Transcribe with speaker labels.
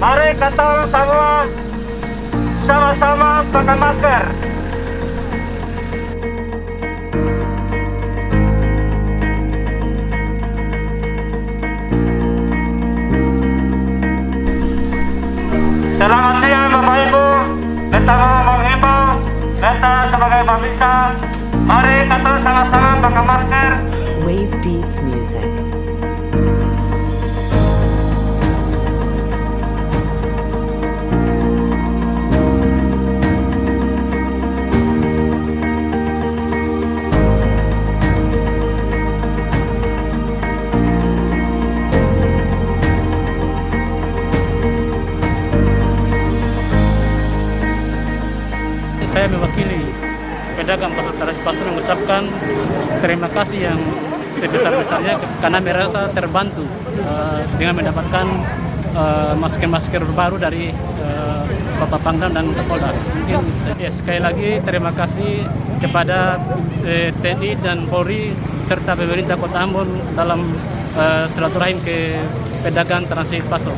Speaker 1: Mari kita semua sama-sama pakai masker. Selamat siang Bapak Ibu. Kita mau menghimbau kita sebagai bangsa, mari kita sama-sama pakai masker.
Speaker 2: Wave Beats Music.
Speaker 3: Saya mewakili pedagang pasar Taras Pasar mengucapkan terima kasih yang sebesar-besarnya karena merasa terbantu dengan mendapatkan masker-masker baru dari Bapak Pangdam dan Kapolda. Mungkin ya, sekali lagi terima kasih kepada TNI dan Polri serta pemerintah Kota Ambon dalam silaturahim ke pedagang transit Pasar.